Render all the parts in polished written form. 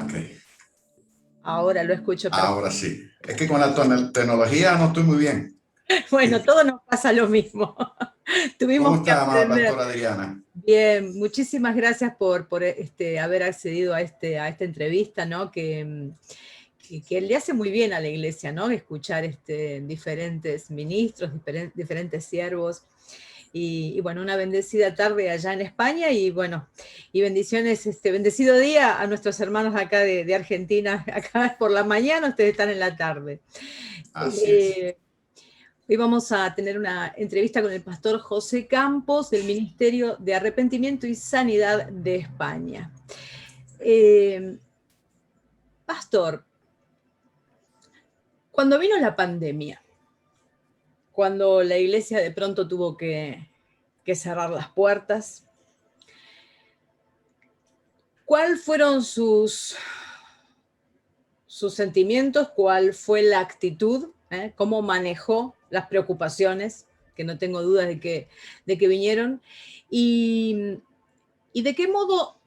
Ok, Ahora lo escucho perfecto. ahora sí. Es que con la tecnología no estoy muy bien. Bueno, todo nos pasa lo mismo. ¿Cómo Tuvimos que está, amada aprender. pastora Adriana? Bien, muchísimas gracias por haber accedido a esta entrevista, ¿no? Que le hace muy bien a la iglesia, ¿no? Escuchar diferentes ministros, diferentes siervos. Y bueno, una bendecida tarde allá en España y bueno, y bendiciones, bendecido día a nuestros hermanos acá de Argentina, acá por la mañana, ustedes están en la tarde. Así es. Eh, Hoy vamos a tener una entrevista con el pastor José Campos del Ministerio de Arrepentimiento y Sanidad de España. Eh, Pastor, cuando vino la pandemia, cuando la iglesia de pronto tuvo que cerrar las puertas, ¿cuáles fueron sus sentimientos? ¿Cuál fue la actitud? ¿Cómo manejó las preocupaciones? Que no tengo dudas de que vinieron. Y, ¿Y de qué modo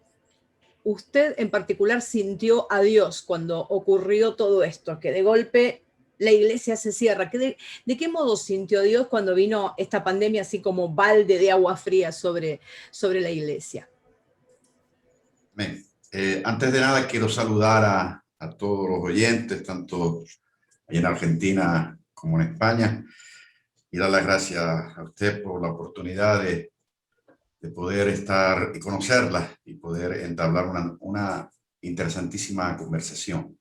usted en particular sintió a Dios cuando ocurrió todo esto? Que de golpe la iglesia se cierra. ¿De qué modo sintió Dios cuando vino esta pandemia así como balde de agua fría sobre la iglesia? Amén. Antes de nada, quiero saludar a todos los oyentes, tanto ahí en Argentina como en España, y dar las gracias a usted por la oportunidad de poder estar y conocerla y poder entablar una interesantísima conversación.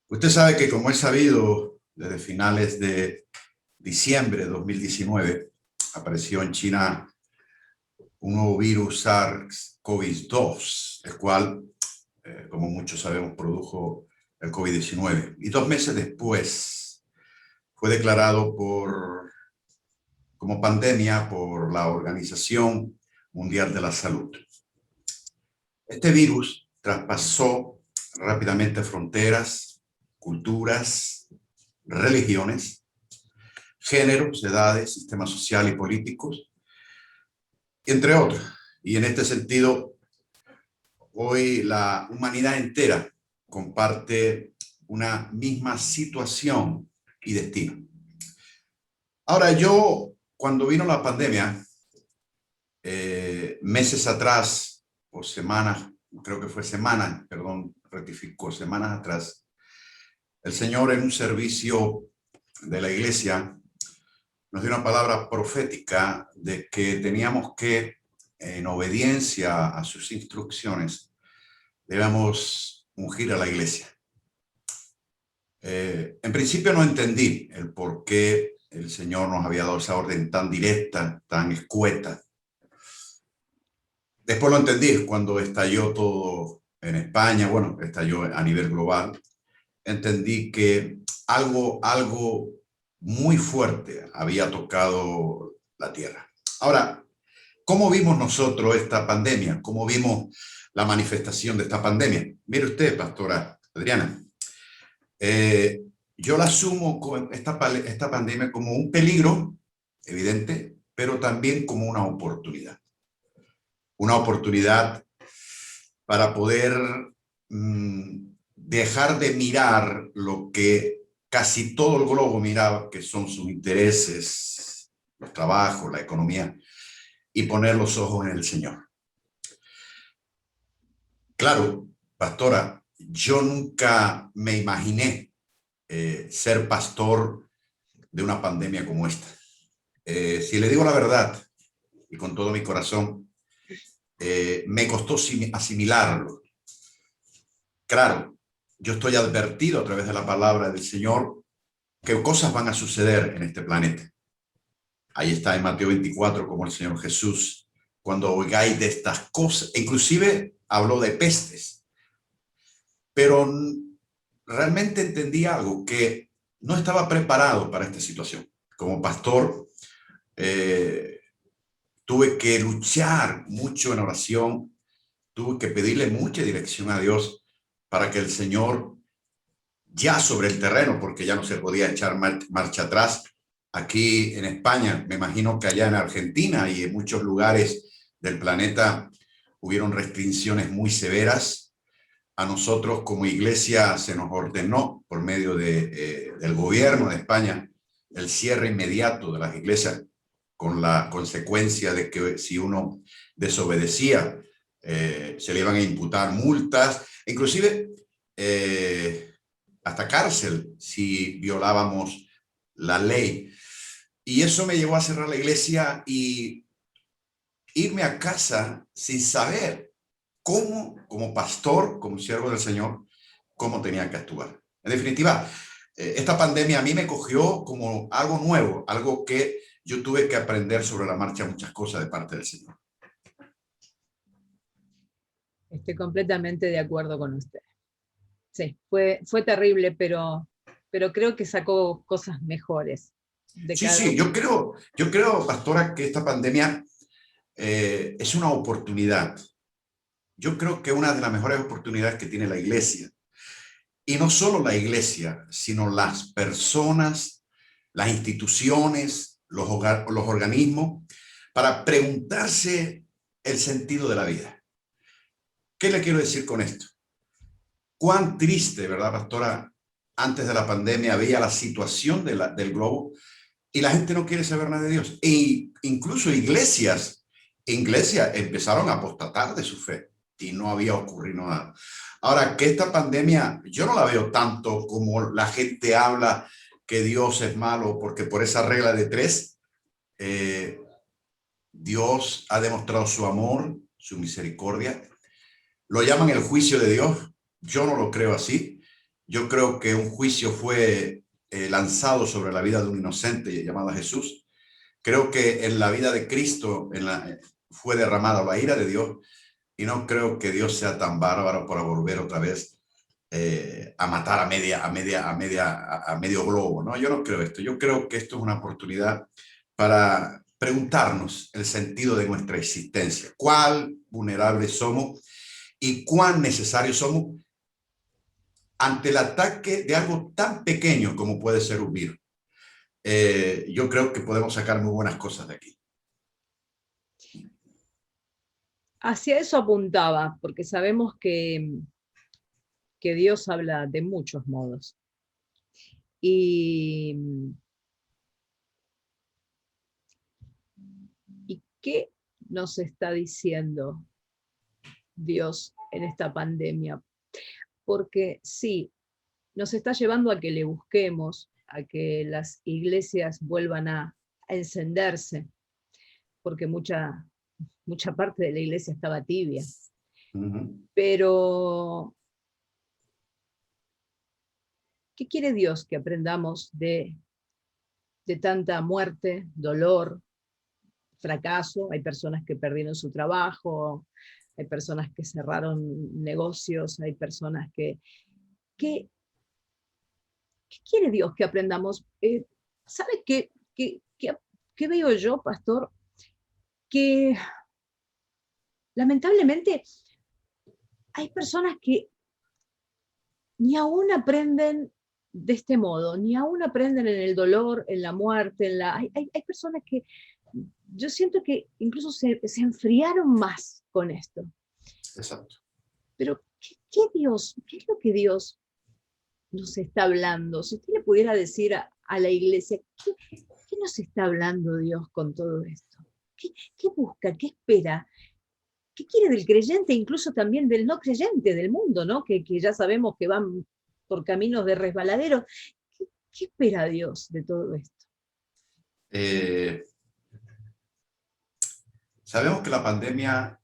Usted sabe que, como es sabido, desde finales de diciembre de 2019 apareció en China un nuevo virus SARS-CoV-2, el cual, como muchos sabemos, produjo el COVID-19. Y 2 meses después fue declarado como pandemia por la Organización Mundial de la Salud. Este virus traspasó rápidamente fronteras, culturas, religiones, géneros, edades, sistemas sociales y políticos, entre otros. Y en este sentido, hoy la humanidad entera comparte una misma situación y destino. Ahora, yo, cuando vino la pandemia, meses atrás, o semanas, creo que fue semanas, perdón, rectificó, semanas atrás, el Señor en un servicio de la iglesia nos dio una palabra profética de que teníamos que, en obediencia a sus instrucciones, debemos ungir a la iglesia. En principio no entendí el por qué el Señor nos había dado esa orden tan directa, tan escueta. Después lo entendí cuando estalló todo en España, bueno, estalló a nivel global. Entendí que algo muy fuerte había tocado la tierra. Ahora, ¿cómo vimos nosotros esta pandemia? ¿Cómo vimos la manifestación de esta pandemia? Mire usted, pastora Adriana, yo la asumo con esta pandemia como un peligro evidente, pero también como una oportunidad. Una oportunidad para poder dejar de mirar lo que casi todo el globo miraba, que son sus intereses, los trabajos, la economía, y poner los ojos en el Señor. Claro, pastora, yo nunca me imaginé ser pastor de una pandemia como esta. Si le digo la verdad, y con todo mi corazón, me costó asimilarlo. Claro, yo estoy advertido a través de la palabra del Señor que cosas van a suceder en este planeta. Ahí está en Mateo 24, como el Señor Jesús, cuando oigáis de estas cosas, inclusive habló de pestes, pero realmente entendí algo, que no estaba preparado para esta situación. Como pastor, tuve que luchar mucho en oración, tuve que pedirle mucha dirección a Dios para que el Señor, ya sobre el terreno, porque ya no se podía echar marcha atrás, aquí en España, me imagino que allá en Argentina y en muchos lugares del planeta hubieron restricciones muy severas, a nosotros como iglesia se nos ordenó por medio del gobierno de España el cierre inmediato de las iglesias, con la consecuencia de que si uno desobedecía, se le iban a imputar multas, inclusive hasta cárcel si violábamos la ley. Y eso me llevó a cerrar la iglesia y irme a casa sin saber cómo, como pastor, como siervo del Señor, cómo tenía que actuar. En definitiva, esta pandemia a mí me cogió como algo nuevo, algo que yo tuve que aprender sobre la marcha muchas cosas de parte del Señor. Estoy completamente de acuerdo con usted. Sí, fue terrible, pero creo que sacó cosas mejores. Sí, yo creo, pastora, que esta pandemia es una oportunidad. Yo creo que una de las mejores oportunidades que tiene la iglesia, y no solo la iglesia, sino las personas, las instituciones, los organismos, para preguntarse el sentido de la vida. ¿Qué le quiero decir con esto? Cuán triste, ¿verdad, pastora? Antes de la pandemia veía la situación del globo y la gente no quiere saber nada de Dios. E incluso iglesias empezaron a apostatar de su fe y no había ocurrido nada. Ahora, que esta pandemia, yo no la veo tanto como la gente habla que Dios es malo, porque por esa regla de 3, Dios ha demostrado su amor, su misericordia. Lo llaman el juicio de Dios. Yo no lo creo así. Yo creo que un juicio fue lanzado sobre la vida de un inocente llamado Jesús. Creo que en la vida de Cristo fue derramada la ira de Dios, y no creo que Dios sea tan bárbaro para volver otra vez a matar a medio globo, ¿no? Yo no creo esto. Yo creo que esto es una oportunidad para preguntarnos el sentido de nuestra existencia. ¿Cuán vulnerables somos y cuán necesarios somos ante el ataque de algo tan pequeño como puede ser un virus? Yo creo que podemos sacar muy buenas cosas de aquí. Hacia eso apuntaba, porque sabemos que Dios habla de muchos modos. ¿Y qué nos está diciendo Dios en esta pandemia? Porque sí, nos está llevando a que le busquemos, a que las iglesias vuelvan a encenderse, porque mucha parte de la iglesia estaba tibia. Pero, ¿qué quiere Dios que aprendamos de tanta muerte, dolor, fracaso? Hay personas que perdieron su trabajo, hay personas que cerraron negocios, hay personas que... ¿Qué quiere Dios que aprendamos? ¿Sabe qué veo yo, pastor? Que lamentablemente hay personas que ni aún aprenden de este modo, ni aún aprenden en el dolor, en la muerte, hay personas que yo siento que incluso se enfriaron más con esto. Exacto. Pero, ¿qué es lo que Dios nos está hablando? Si usted le pudiera decir a la iglesia, ¿qué nos está hablando Dios con todo esto? ¿Qué busca? ¿Qué espera? ¿Qué quiere del creyente, incluso también del no creyente, del mundo, ¿no? Que ya sabemos que van por caminos de resbaladero? ¿Qué espera Dios de todo esto? Sabemos que la pandemia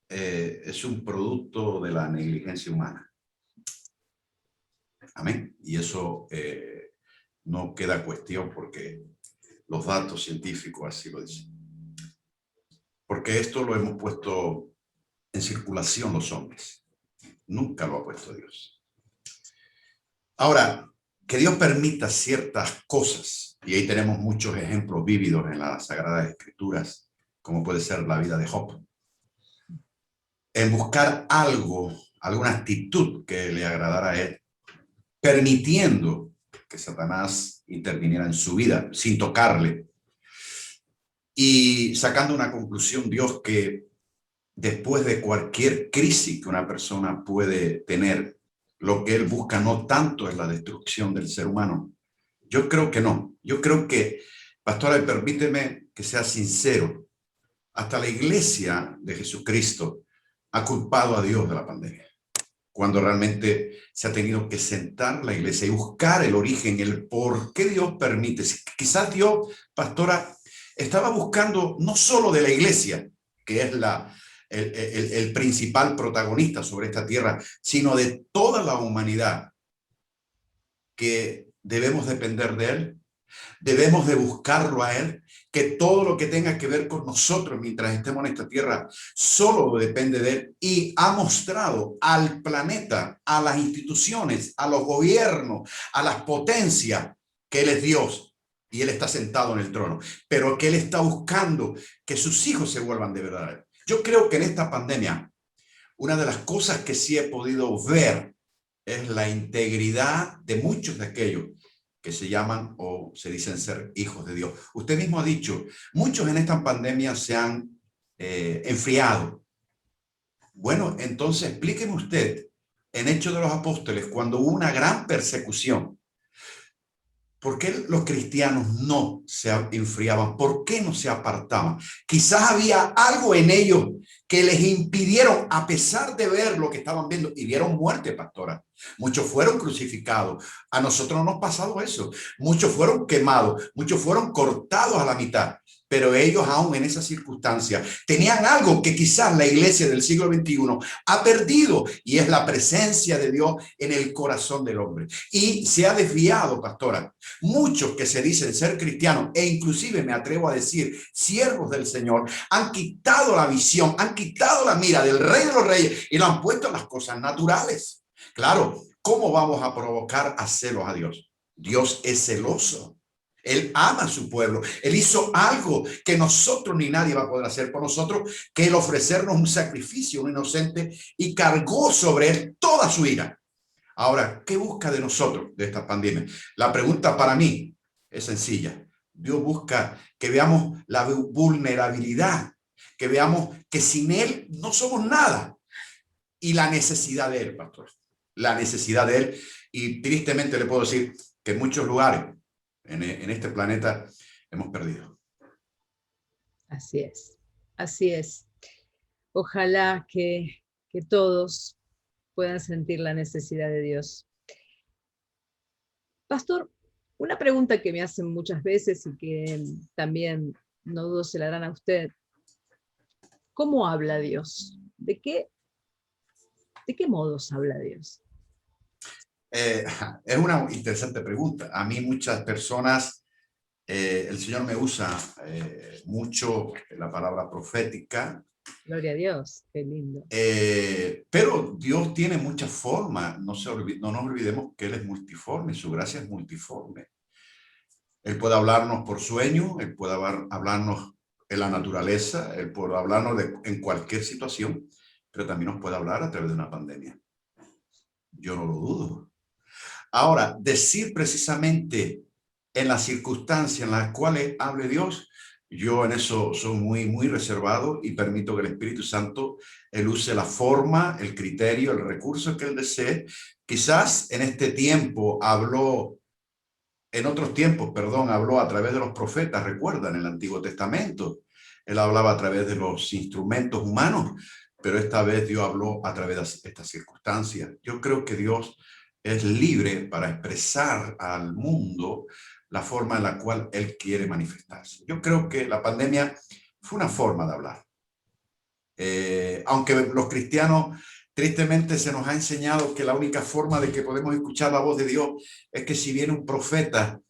es un producto de la negligencia humana. Amén. Y eso no queda cuestión, porque los datos científicos así lo dicen. Porque esto lo hemos puesto en circulación los hombres. Nunca lo ha puesto Dios. Ahora, que Dios permita ciertas cosas, y ahí tenemos muchos ejemplos vívidos en las Sagradas Escrituras, como puede ser la vida de Job, en buscar algo, alguna actitud que le agradara a él, permitiendo que Satanás interviniera en su vida sin tocarle, y sacando una conclusión, Dios, que después de cualquier crisis que una persona puede tener, lo que él busca no tanto es la destrucción del ser humano. Yo creo que no. Yo creo que, pastora, permíteme que sea sincero, hasta la iglesia de Jesucristo ha culpado a Dios de la pandemia, cuando realmente se ha tenido que sentar la iglesia y buscar el origen, el por qué Dios permite. Quizás Dios, pastora, estaba buscando no solo de la iglesia, que es el principal protagonista sobre esta tierra, sino de toda la humanidad, que debemos depender de él, debemos de buscarlo a él, que todo lo que tenga que ver con nosotros mientras estemos en esta tierra solo depende de él, y ha mostrado al planeta, a las instituciones, a los gobiernos, a las potencias, que él es Dios y él está sentado en el trono, pero que él está buscando que sus hijos se vuelvan de verdad a él. Yo creo que en esta pandemia, una de las cosas que sí he podido ver es la integridad de muchos de aquellos que se llaman o se dicen ser hijos de Dios. Usted mismo ha dicho, muchos en esta pandemia se han enfriado. Bueno, entonces explíqueme usted, en Hechos de los Apóstoles, cuando hubo una gran persecución, ¿por qué los cristianos no se enfriaban? ¿Por qué no se apartaban? Quizás había algo en ellos que les impidieron, a pesar de ver lo que estaban viendo, y vieron muerte, pastora. Muchos fueron crucificados. A nosotros no nos ha pasado eso. Muchos fueron quemados, muchos fueron cortados a la mitad. Pero ellos, aún en esa circunstancia, tenían algo que quizás la iglesia del siglo XXI ha perdido, y es la presencia de Dios en el corazón del hombre. Y se ha desviado, pastora. Muchos que se dicen ser cristianos, e inclusive me atrevo a decir siervos del Señor, han quitado la visión, han quitado la mira del Rey de los Reyes y lo han puesto en las cosas naturales. Claro, ¿cómo vamos a provocar a celos a Dios? Dios es celoso. Él ama a su pueblo. Él hizo algo que nosotros ni nadie va a poder hacer por nosotros, que el ofrecernos un sacrificio, un inocente, y cargó sobre él toda su ira. Ahora, ¿qué busca de nosotros de esta pandemia? La pregunta para mí es sencilla. Dios busca que veamos la vulnerabilidad, que veamos que sin él no somos nada, y la necesidad de él, pastor. La necesidad de él. Y tristemente le puedo decir que en muchos lugares en este planeta hemos perdido. Así es, así es. Ojalá que todos puedan sentir la necesidad de Dios. Pastor, una pregunta que me hacen muchas veces y que también no dudo se la harán a usted. ¿Cómo habla Dios? ¿De qué modos habla Dios? Es una interesante pregunta. A mí muchas personas, el Señor me usa mucho la palabra profética. Gloria a Dios, qué lindo. Pero Dios tiene muchas formas. No nos olvidemos que Él es multiforme, su gracia es multiforme. Él puede hablarnos por sueño, Él puede hablarnos en la naturaleza, Él puede hablarnos en cualquier situación, pero también nos puede hablar a través de una pandemia. Yo no lo dudo. Ahora, decir precisamente en las circunstancias en las cuales hable Dios, yo en eso soy muy reservado y permito que el Espíritu Santo, Él use la forma, el criterio, el recurso que Él desee. Quizás en este tiempo habló, en otros tiempos, perdón, habló a través de los profetas, recuerdan, en el Antiguo Testamento. Él hablaba a través de los instrumentos humanos, pero esta vez Dios habló a través de estas circunstancias. Yo creo que Dios es libre para expresar al mundo la forma en la cual Él quiere manifestarse. Yo creo que la pandemia fue una forma de hablar. Aunque los cristianos, tristemente, se nos ha enseñado que la única forma de que podemos escuchar la voz de Dios es que si viene un profeta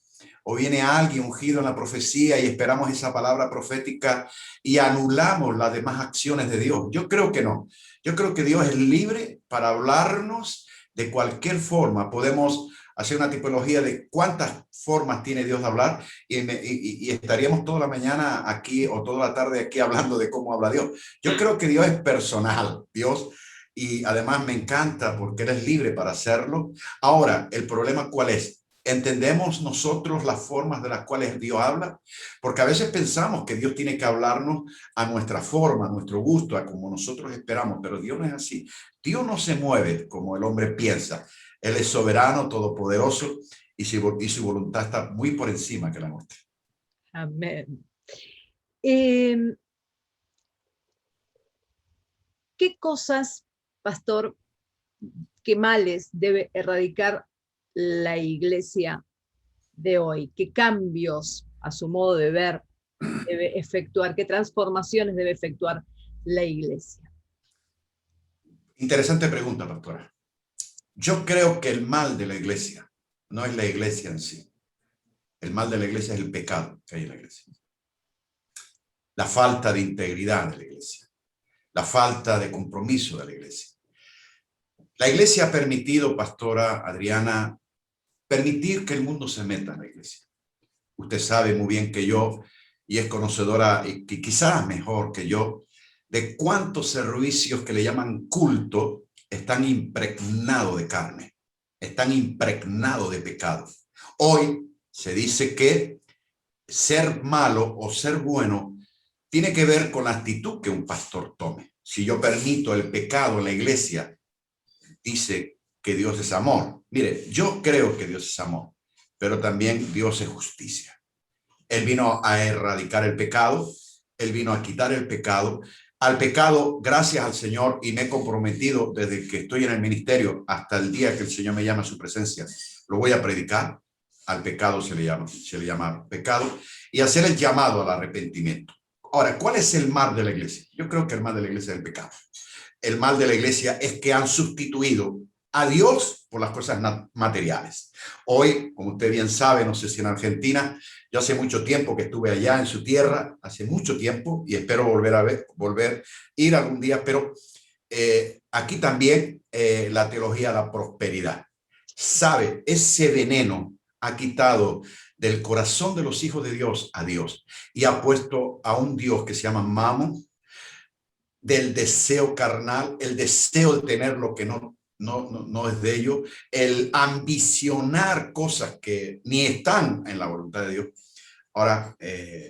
o viene alguien ungido en la profecía y esperamos esa palabra profética y anulamos las demás acciones de Dios. Yo creo que no. Yo creo que Dios es libre para hablarnos de cualquier forma. Podemos hacer una tipología de cuántas formas tiene Dios de hablar y estaríamos toda la mañana aquí o toda la tarde aquí hablando de cómo habla Dios. Yo creo que Dios es personal, Dios, y además me encanta porque Él es libre para hacerlo. Ahora, ¿el problema cuál es? ¿Entendemos nosotros las formas de las cuales Dios habla? Porque a veces pensamos que Dios tiene que hablarnos a nuestra forma, a nuestro gusto, a como nosotros esperamos, pero Dios no es así. Dios no se mueve como el hombre piensa. Él es soberano, todopoderoso, y su voluntad está muy por encima que la nuestra. Amén. ¿Qué cosas, pastor, qué males debe erradicar la iglesia de hoy? ¿Qué cambios a su modo de ver debe efectuar? ¿Qué transformaciones debe efectuar la iglesia? Interesante pregunta, pastora. Yo creo que el mal de la iglesia no es la iglesia en sí. El mal de la iglesia es el pecado que hay en la iglesia. La falta de integridad de la iglesia. La falta de compromiso de la iglesia. La iglesia ha permitido, pastora Adriana, permitir que el mundo se meta en la iglesia. Usted sabe muy bien que yo, y es conocedora, y que quizás mejor que yo, de cuántos servicios que le llaman culto están impregnados de carne, están impregnados de pecado. Hoy se dice que ser malo o ser bueno tiene que ver con la actitud que un pastor tome. Si yo permito el pecado en la iglesia, dice que Dios es amor. Mire, yo creo que Dios es amor, pero también Dios es justicia. Él vino a erradicar el pecado, Él vino a quitar el pecado. Al pecado, gracias al Señor, y me he comprometido desde que estoy en el ministerio hasta el día que el Señor me llama a su presencia, lo voy a predicar. Al pecado se le llama pecado, y hacer el llamado al arrepentimiento. Ahora, ¿cuál es el mal de la iglesia? Yo creo que el mal de la iglesia es el pecado. El mal de la iglesia es que han sustituido a Dios por las cosas materiales. Hoy, como usted bien sabe, no sé si en Argentina, yo hace mucho tiempo que estuve allá en su tierra, hace mucho tiempo, y espero volver ir algún día, pero aquí también la teología de la prosperidad. Sabe, ese veneno ha quitado del corazón de los hijos de Dios a Dios y ha puesto a un Dios que se llama Mamón, del deseo carnal, el deseo de tener lo que no es de ellos, el ambicionar cosas que ni están en la voluntad de Dios. Ahora, ese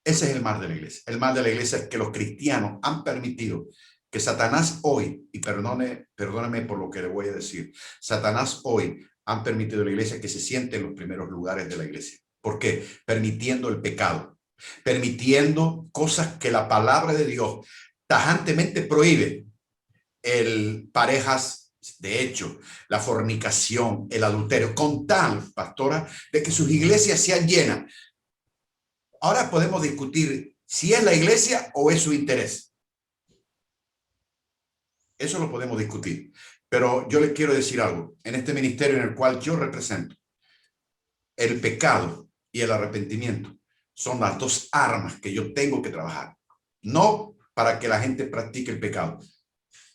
es el mal de la iglesia. El mal de la iglesia es que los cristianos han permitido que Satanás hoy, y perdóneme por lo que le voy a decir, Satanás hoy han permitido a la iglesia que se siente en los primeros lugares de la iglesia. ¿Por qué? Permitiendo el pecado, permitiendo cosas que la palabra de Dios tajantemente prohíbe. Parejas de hecho, la fornicación, el adulterio, con tal, pastora, de que sus iglesias sean llenas. Ahora podemos discutir si es la iglesia o es su interés. Eso lo podemos discutir. Pero yo les quiero decir algo. En este ministerio en el cual yo represento, el pecado y el arrepentimiento son las dos armas que yo tengo que trabajar. No para que la gente practique el pecado,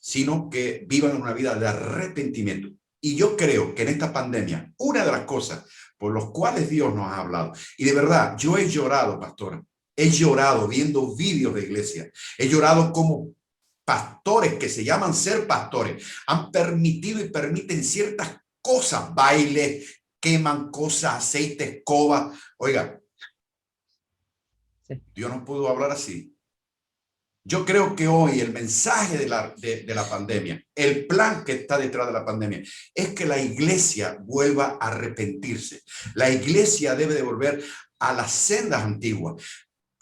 sino que vivan una vida de arrepentimiento. Y yo creo que en esta pandemia, una de las cosas por las cuales Dios nos ha hablado, y de verdad, yo he llorado, pastora, he llorado viendo vídeos de iglesia, he llorado como pastores que se llaman ser pastores, han permitido y permiten ciertas cosas, bailes, queman cosas, aceite, escoba. Oiga, sí. Dios no pudo hablar así. Yo creo que hoy el mensaje de la pandemia, el plan que está detrás de la pandemia, es que la iglesia vuelva a arrepentirse. La iglesia debe de volver a las sendas antiguas,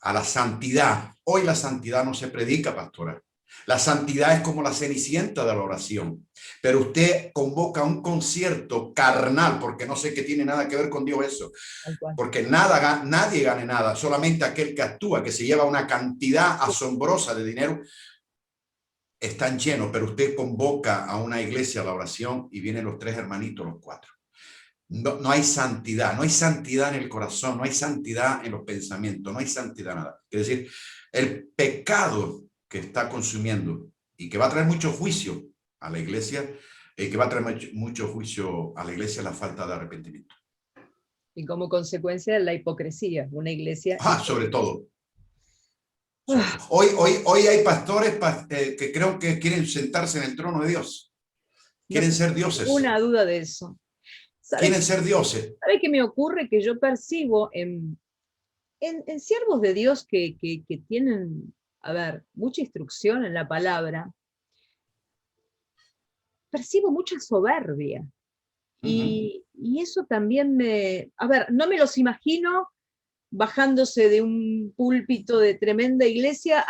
a la santidad. Hoy la santidad no se predica, pastora. La santidad es como la cenicienta de la oración. Pero usted convoca un concierto carnal, porque no sé qué tiene nada que ver con Dios eso. Porque nadie gane nada, solamente aquel que actúa, que se lleva una cantidad asombrosa de dinero, están llenos, pero usted convoca a una iglesia a la oración y vienen los tres hermanitos, los cuatro. No hay santidad, no hay santidad en el corazón, no hay santidad en los pensamientos, no hay santidad nada. Es decir, el pecado que está consumiendo y que va a traer mucho juicio a la iglesia, que va a traer mucho juicio a la iglesia, la falta de arrepentimiento. Y como consecuencia la hipocresía, una iglesia. Sobre todo. Hoy hay pastores que creo que quieren sentarse en el trono de Dios. Quieren ser dioses. Una duda de eso. Quieren ser dioses. ¿Sabe qué me ocurre? Que yo percibo en siervos de Dios que tienen, a ver, mucha instrucción en la palabra, percibo mucha soberbia. Y eso también a ver, no me los imagino bajándose de un púlpito de tremenda iglesia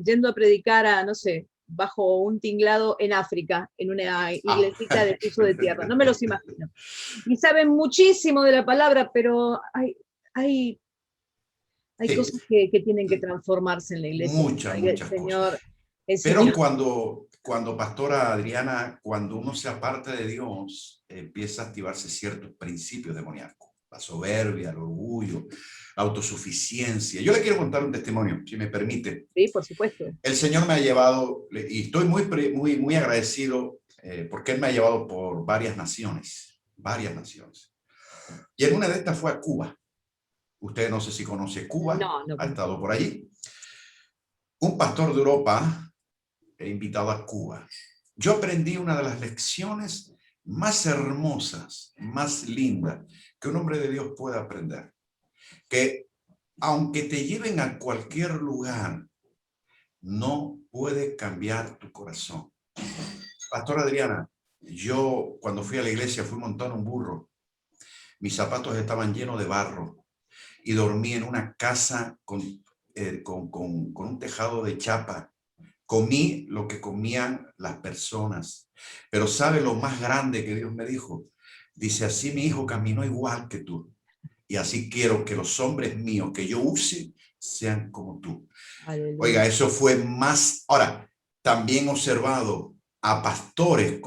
yendo a predicar no sé, bajo un tinglado en África, en una iglesita de piso de tierra. No me los imagino. Y saben muchísimo de la palabra, pero hay Sí. cosas que tienen que transformarse en la iglesia. Muchas Señor, cosas. Pero cuando pastora Adriana, cuando uno se aparta de Dios, empieza a activarse ciertos principios demoníacos. La soberbia, el orgullo, la autosuficiencia. Yo le quiero contar un testimonio, si me permite. Sí, por supuesto. El Señor me ha llevado, y estoy muy agradecido, porque Él me ha llevado por varias naciones. Y en una de estas fue a Cuba. Usted no sé si conoce Cuba, no ha estado por allí. Un pastor de Europa he invitado a Cuba. Yo aprendí una de las lecciones más hermosas, más lindas que un hombre de Dios puede aprender. Que aunque te lleven a cualquier lugar, no puede cambiar tu corazón. Pastora Adriana, yo cuando fui a la iglesia fui montado en un burro. Mis zapatos estaban llenos de barro y dormí en una casa con un tejado de chapa. Comí lo que comían las personas. Pero ¿sabe lo más grande que Dios me dijo? Dice, así mi hijo caminó igual que tú. Y así quiero que los hombres míos que yo use sean como tú. Aleluya. Oiga, eso fue más. Ahora, también he observado a pastores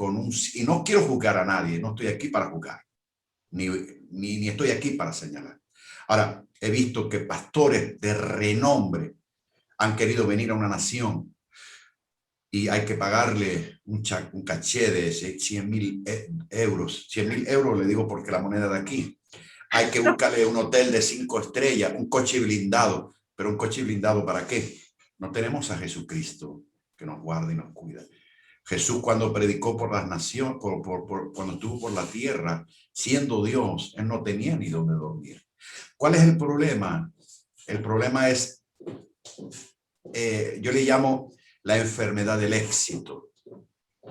y no quiero juzgar a nadie, no estoy aquí para juzgar, ni estoy aquí para señalar. Ahora, he visto que pastores de renombre han querido venir a una nación y hay que pagarle un caché de 100.000 euros. 100.000 euros le digo porque la moneda de aquí. Hay que buscarle un hotel de 5 estrellas, un coche blindado. ¿Pero un coche blindado para qué? No tenemos a Jesucristo que nos guarda y nos cuida. Jesús cuando predicó por las naciones, cuando estuvo por la tierra, siendo Dios, Él no tenía ni dónde dormir. ¿Cuál es el problema? El problema es, yo le llamo la enfermedad del éxito.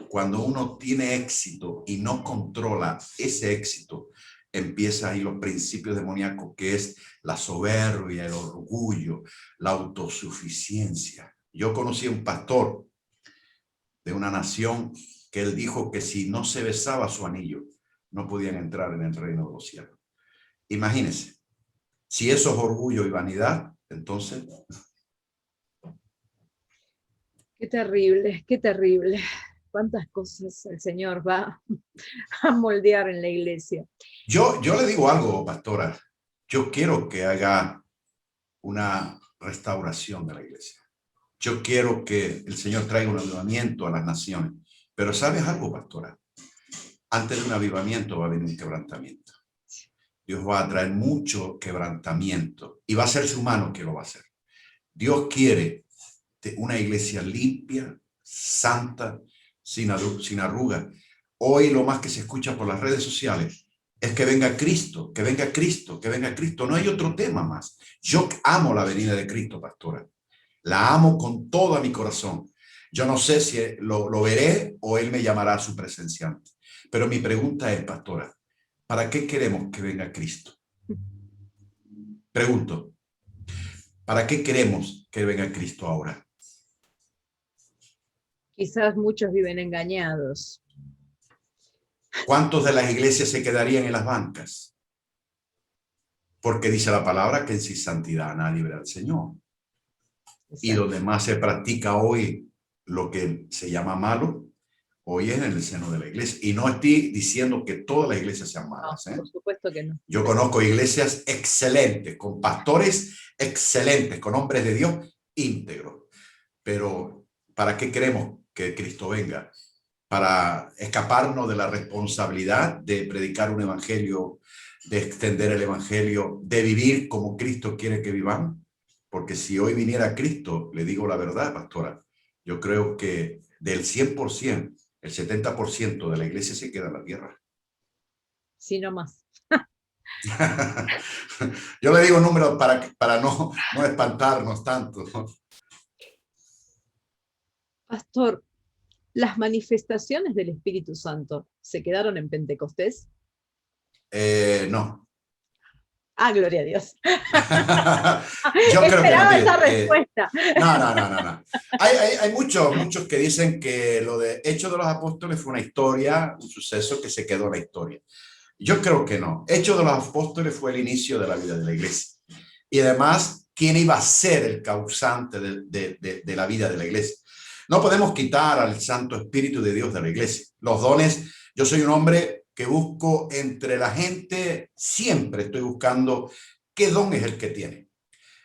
Cuando uno tiene éxito y no controla ese éxito, empieza ahí los principios demoníacos, que es la soberbia, el orgullo, la autosuficiencia. Yo conocí a un pastor de una nación que él dijo que si no se besaba su anillo, no podían entrar en el reino de los cielos. Imagínense, si eso es orgullo y vanidad, entonces... Qué terrible, qué terrible. Cuántas cosas el Señor va a moldear en la iglesia. Yo le digo algo, pastora. Yo quiero que haga una restauración de la iglesia. Yo quiero que el Señor traiga un avivamiento a las naciones. Pero ¿sabes algo, pastora? Antes de un avivamiento va a venir un quebrantamiento. Dios va a traer mucho quebrantamiento y va a ser su mano que lo va a hacer. Dios quiere una iglesia limpia, santa, sin arruga. Hoy lo más que se escucha por las redes sociales es que venga Cristo, que venga Cristo, que venga Cristo. No hay otro tema más. Yo amo la venida de Cristo, pastora. La amo con todo mi corazón. Yo no sé si lo veré o Él me llamará a su presencia. Pero mi pregunta es, pastora, ¿para qué queremos que venga Cristo? Pregunto, ¿para qué queremos que venga Cristo ahora? Quizás muchos viven engañados. ¿Cuántos de las iglesias se quedarían en las bancas? Porque dice la palabra que en sin santidad nadie verá al Señor. Exacto. Y donde más se practica hoy lo que se llama malo, hoy es en el seno de la iglesia. Y no estoy diciendo que todas las iglesias sean malas. No, por supuesto que no. Yo conozco iglesias excelentes, con pastores excelentes, con hombres de Dios íntegros. Pero ¿para qué queremos que Cristo venga? Para escaparnos de la responsabilidad de predicar un evangelio, de extender el evangelio, de vivir como Cristo quiere que vivamos. Porque si hoy viniera Cristo, le digo la verdad, pastora, yo creo que del 100%, el 70% de la iglesia se queda en la tierra. Sí, no más. Yo le digo números para no espantarnos tanto. Pastor, ¿las manifestaciones del Espíritu Santo se quedaron en Pentecostés? No. Ah, gloria a Dios. Yo creo que no. Esperaba esa Mire, respuesta. no. Hay muchos que dicen que lo de Hechos de los Apóstoles fue una historia, un suceso que se quedó en la historia. Yo creo que no. Hechos de los Apóstoles fue el inicio de la vida de la iglesia. Y además, ¿quién iba a ser el causante de la vida de la iglesia? No podemos quitar al Santo Espíritu de Dios de la iglesia. Los dones, yo soy un hombre que busco entre la gente, siempre estoy buscando qué don es el que tiene.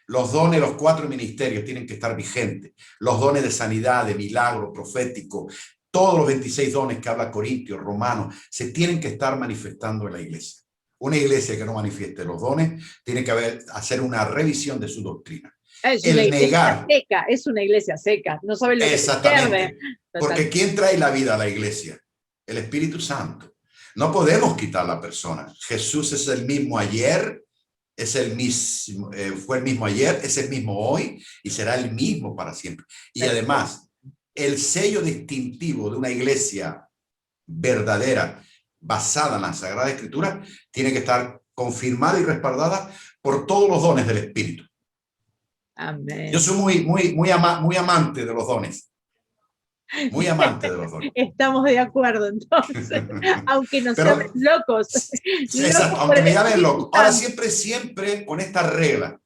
Los dones, los 4 ministerios tienen que estar vigentes. Los dones de sanidad, de milagro, profético, todos los 26 dones que habla Corintios, Romanos, se tienen que estar manifestando en la iglesia. Una iglesia que no manifieste los dones tiene que hacer una revisión de su doctrina. Es una iglesia seca, es una iglesia seca. No saben lo que se pierde. Porque ¿quién trae la vida a la iglesia? El Espíritu Santo. No podemos quitar a la persona. Jesús es el mismo ayer, fue el mismo ayer, es el mismo hoy y será el mismo para siempre. Y además, el sello distintivo de una iglesia verdadera, basada en la Sagrada Escritura, tiene que estar confirmada y respaldada por todos los dones del Espíritu. Amén. Yo soy muy amante de los dones. Muy amante de los dones. Estamos de acuerdo, entonces. Aunque nos llamen locos. Exacto, aunque me llamen loco. Ahora siempre con esta regla.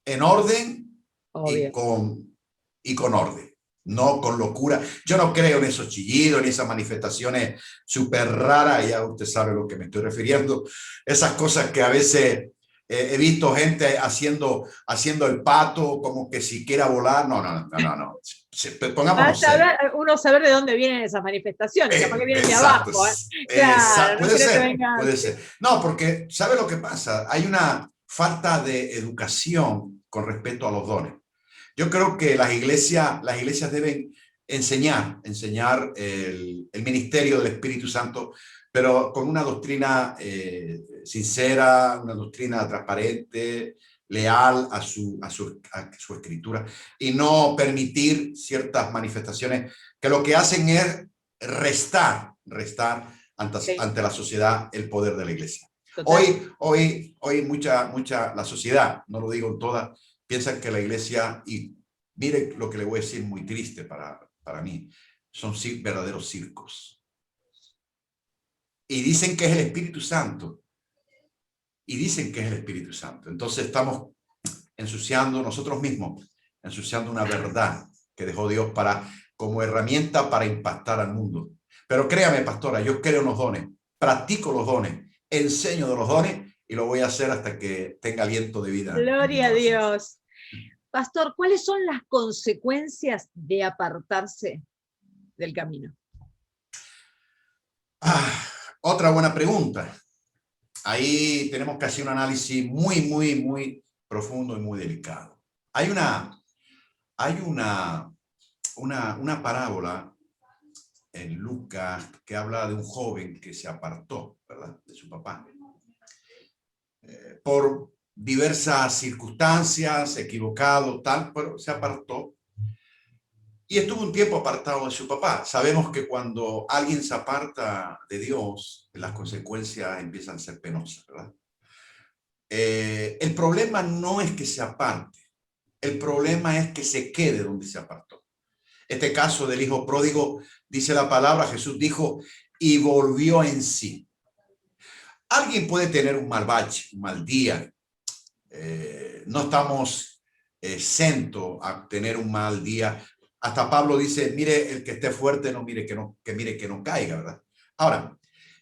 En orden y con orden. No con locura. Yo no creo en esos chillidos, en esas manifestaciones súper raras. Ya usted sabe a lo que me estoy refiriendo. Esas cosas que a veces he visto gente haciendo el pato, como que si quiera volar. No. Pongámonos serios. Uno saber de dónde vienen esas manifestaciones, capaz que vienen de abajo. Claro, puede ser. No, porque ¿sabe lo que pasa? Hay una falta de educación con respecto a los dones. Yo creo que las iglesias deben enseñar el ministerio del Espíritu Santo, pero con una doctrina sincera, una doctrina transparente, leal a su escritura, y no permitir ciertas manifestaciones que lo que hacen es restar ante la sociedad el poder de la iglesia. Hoy la sociedad, no lo digo en todas, piensan que la iglesia, y mire lo que le voy a decir muy triste para mí, son verdaderos circos. Y dicen que es el Espíritu Santo. Entonces estamos ensuciando nosotros mismos, ensuciando una verdad que dejó Dios como herramienta para impactar al mundo. Pero créame, pastora, yo creo en los dones, practico los dones, enseño de los dones y lo voy a hacer hasta que tenga aliento de vida. Gloria a Dios. Pastor, ¿cuáles son las consecuencias de apartarse del camino? Otra buena pregunta. Ahí tenemos que hacer un análisis muy profundo y muy delicado. Hay una parábola en Lucas que habla de un joven que se apartó, ¿verdad?, de su papá. Por diversas circunstancias, equivocado, tal, pero se apartó. Y estuvo un tiempo apartado de su papá. Sabemos que cuando alguien se aparta de Dios, las consecuencias empiezan a ser penosas, ¿verdad? El problema no es que se aparte. El problema es que se quede donde se apartó. Este caso del hijo pródigo, dice la palabra, Jesús dijo, y volvió en sí. Alguien puede tener un mal bache, un mal día. No estamos exentos a tener un mal día. Hasta Pablo dice, mire el que esté fuerte, no mire que no caiga, ¿verdad? Ahora,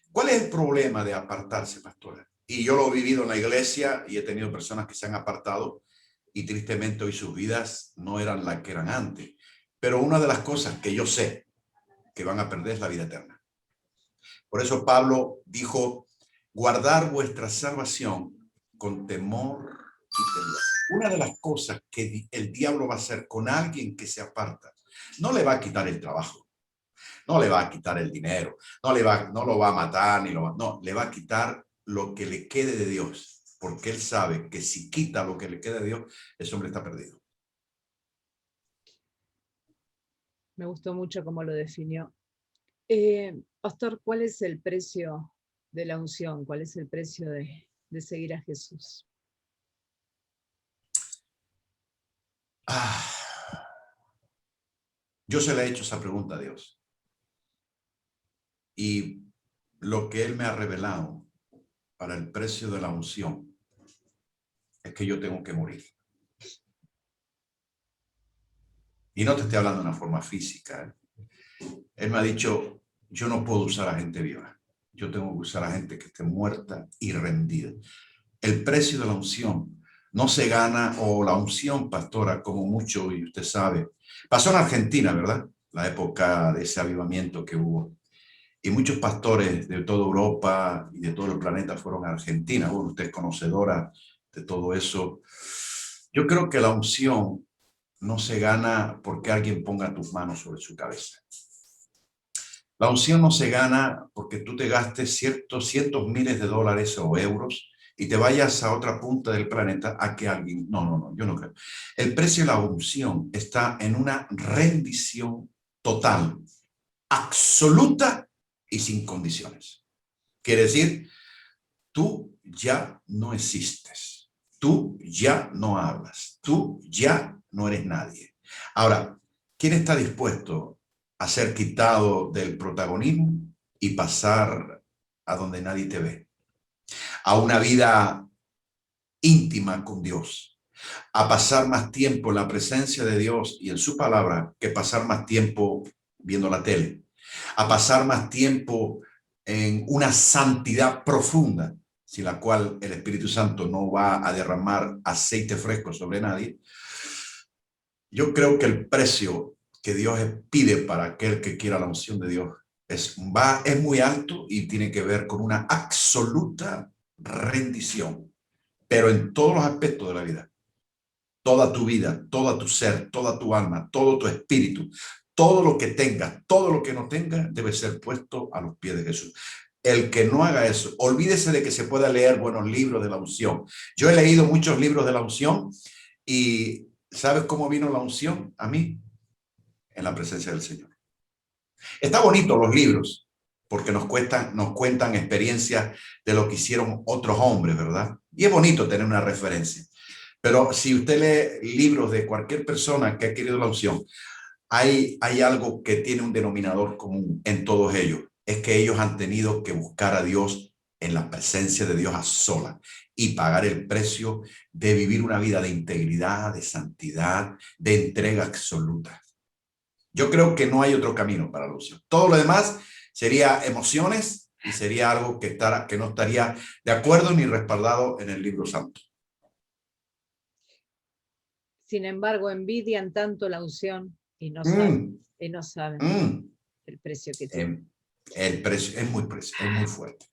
¿cuál es el problema de apartarse, pastora? Y yo lo he vivido en la iglesia y he tenido personas que se han apartado y tristemente hoy sus vidas no eran las que eran antes. Pero una de las cosas que yo sé que van a perder es la vida eterna. Por eso Pablo dijo, guardar vuestra salvación con temor y temblor. Una de las cosas que el diablo va a hacer con alguien que se aparta, no le va a quitar el trabajo, No le va a quitar el dinero, no lo va a matar, no, le va a quitar lo que le quede de Dios, porque él sabe que si quita lo que le quede de Dios, ese hombre está perdido. Me gustó mucho cómo lo definió. Pastor, ¿cuál es el precio de la unción? ¿Cuál es el precio de seguir a Jesús? Yo se le he hecho esa pregunta a Dios. Y lo que Él me ha revelado para el precio de la unción es que yo tengo que morir. Y no te estoy hablando de una forma física. Él me ha dicho, yo no puedo usar a gente viva. Yo tengo que usar a gente que esté muerta y rendida. El precio de la unción no se gana, o la unción, pastora, como mucho, y usted sabe, pasó en Argentina, ¿verdad? La época de ese avivamiento que hubo. Y muchos pastores de toda Europa y de todo el planeta fueron a Argentina. Bueno, usted es conocedora de todo eso. Yo creo que la unción no se gana porque alguien ponga tus manos sobre su cabeza. La unción no se gana porque tú te gastes cientos miles de dólares o euros y te vayas a otra punta del planeta a que alguien... No, yo no creo. El precio de la unción está en una rendición total, absoluta y sin condiciones. Quiere decir, tú ya no existes, tú ya no hablas, tú ya no eres nadie. Ahora, ¿quién está dispuesto a ser quitado del protagonismo y pasar a donde nadie te ve? A una vida íntima con Dios, a pasar más tiempo en la presencia de Dios y en su palabra que pasar más tiempo viendo la tele, a pasar más tiempo en una santidad profunda, sin la cual el Espíritu Santo no va a derramar aceite fresco sobre nadie. Yo creo que el precio que Dios pide para aquel que quiera la unción de Dios es muy alto y tiene que ver con una absoluta rendición, pero en todos los aspectos de la vida. Toda tu vida, todo tu ser, toda tu alma, todo tu espíritu, todo lo que tengas, todo lo que no tengas, debe ser puesto a los pies de Jesús. El que no haga eso, olvídese de que se pueda leer buenos libros de la unción. Yo he leído muchos libros de la unción y ¿sabes cómo vino la unción a mí? En la presencia del Señor. Está bonito los libros porque nos cuentan experiencias de lo que hicieron otros hombres, ¿verdad? Y es bonito tener una referencia. Pero si usted lee libros de cualquier persona que ha querido la unción, hay algo que tiene un denominador común en todos ellos. Es que ellos han tenido que buscar a Dios en la presencia de Dios a solas y pagar el precio de vivir una vida de integridad, de santidad, de entrega absoluta. Yo creo que no hay otro camino para la unción. Todo lo demás sería emociones y sería algo que no estaría de acuerdo ni respaldado en el libro santo. Sin embargo, envidian tanto la unción y no saben el precio que tiene. El precio es muy fuerte.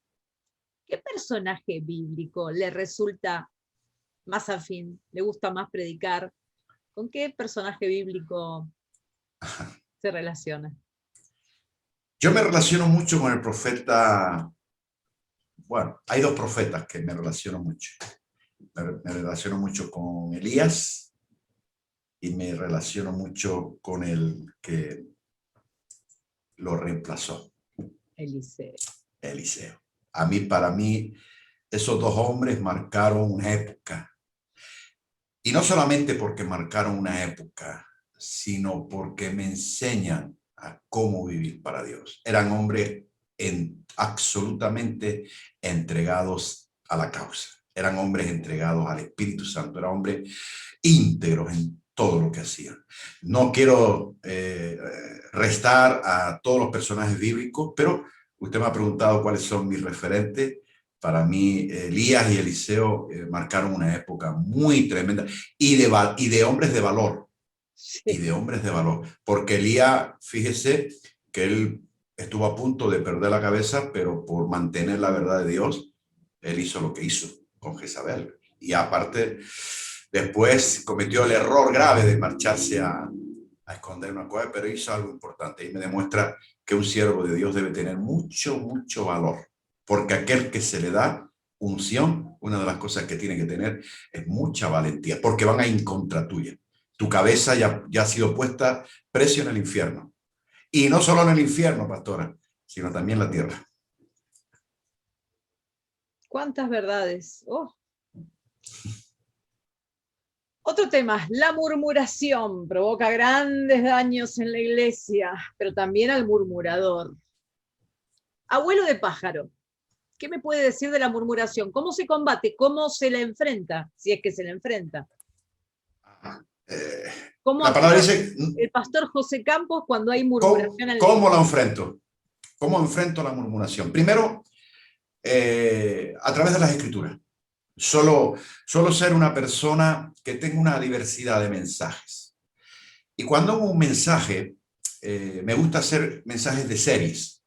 ¿Qué personaje bíblico le resulta más afín? ¿Le gusta más predicar? ¿Con qué personaje bíblico se relaciona? Yo me relaciono mucho con el profeta. Bueno, hay dos profetas que me relaciono mucho. Me relaciono mucho con Elías y me relaciono mucho con el que lo reemplazó. Eliseo. Para mí, esos dos hombres marcaron una época. Y no solamente porque marcaron una época, sino porque me enseñan a cómo vivir para Dios. Eran hombres absolutamente entregados a la causa. Eran hombres entregados al Espíritu Santo. Eran hombres íntegros en todo lo que hacían. No quiero restar a todos los personajes bíblicos, pero usted me ha preguntado cuáles son mis referentes. Para mí, Elías y Eliseo marcaron una época muy tremenda y de hombres de valor. Sí. Y de hombres de valor. Porque Elías, fíjese que él estuvo a punto de perder la cabeza, pero por mantener la verdad de Dios, él hizo lo que hizo con Jezabel. Y aparte, después cometió el error grave de marcharse a a esconder una cosa, pero hizo algo importante y me demuestra que un siervo de Dios debe tener mucho, mucho valor, porque aquel que se le da unción, una de las cosas que tiene que tener es mucha valentía, porque van a ir en contra tuya. Tu cabeza ya ha sido puesta precio en el infierno. Y no solo en el infierno, pastora, sino también en la tierra. ¿Cuántas verdades? Oh. Otro tema, la murmuración provoca grandes daños en la iglesia, pero también al murmurador. Abuelo de pájaro, ¿qué me puede decir de la murmuración? ¿Cómo se combate? ¿Cómo se la enfrenta? Si es que se la enfrenta. ¿Cómo la palabra dice, el pastor José Campos cuando hay murmuración en la ¿cómo iglesia? la enfrento? ¿Cómo enfrento la murmuración? Primero, a través de las escrituras. Solo ser una persona que tenga una diversidad de mensajes. Y cuando hago un mensaje, me gusta hacer mensajes de series.